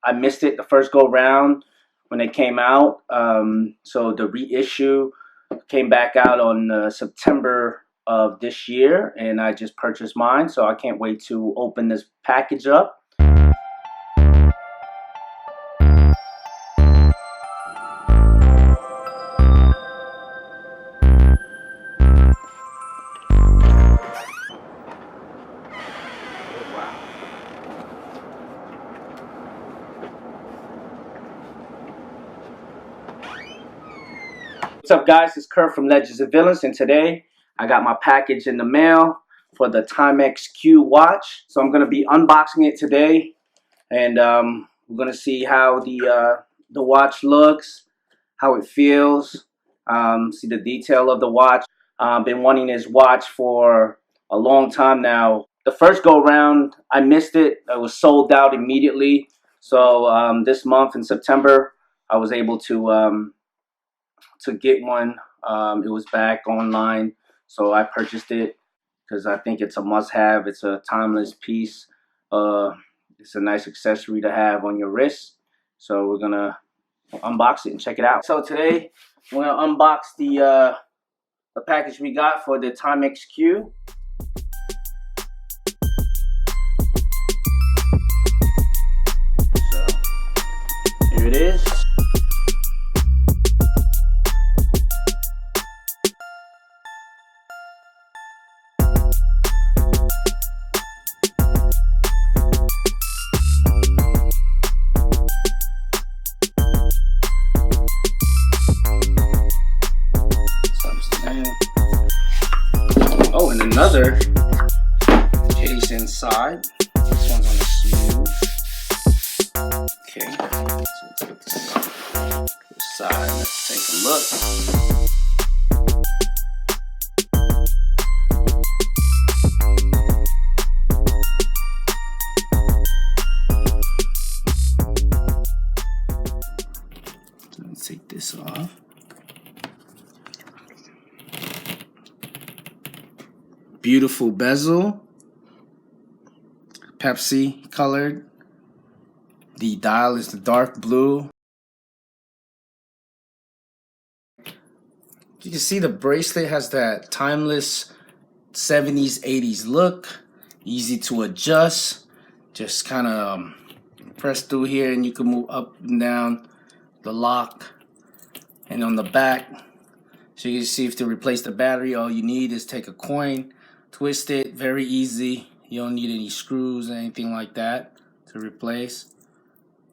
I missed it the first go round when they came out. So the reissue came back out on September of this year, and I just purchased mine. So I can't wait to open this package up. What's up, guys? It's Kurt from Legends and Villains, and today I got my package in the mail for the Timex Q watch. So I'm going to be unboxing it today, and we're going to see how the watch looks, how it feels, see the detail of the watch. I've been wanting this watch for a long time now. The first go round, I missed it. It was sold out immediately. So this month in September, I was able to get one. It was back online, so I purchased it because I think it's a must-have. It's a timeless piece. It's a nice accessory to have on your wrist. So we're gonna unbox it and check it out. So today we're gonna unbox the package we got for the Timex Q. So here it is. Oh, and another case inside. This one's on the smooth. Okay, so let's put this to the side. Let's take a look. So let's take this off. Beautiful bezel, Pepsi colored. The dial is the dark blue. You can see the bracelet has that timeless 70s, 80s look. Easy to adjust. Just kind of press through here and you can move up and down the lock. And on the back, so you can see if to replace the battery, all you need is take a coin, twist it, very easy. You don't need any screws or anything like that to replace.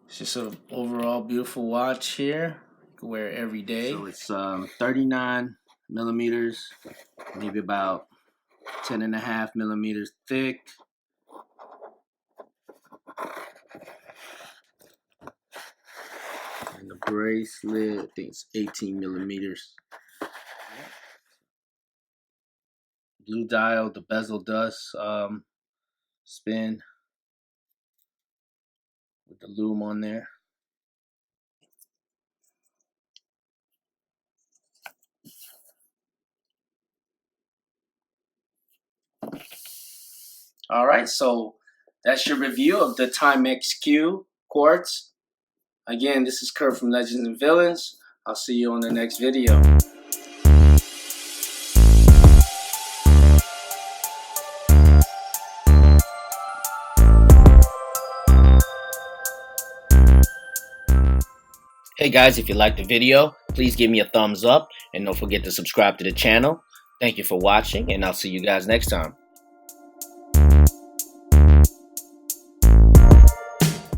It's just an overall beautiful watch here. You can wear it every day. So it's 39 millimeters, maybe about 10.5 millimeters thick. And the bracelet, I think it's 18 millimeters. Blue dial, the bezel does spin with the lume on there. Alright, so that's your review of the Timex Q quartz. Again, this is Kurt from Legends and Villains. I'll see you on the next video. Hey guys, if you liked the video, please give me a thumbs up and don't forget to subscribe to the channel. Thank you for watching, and I'll see you guys next time.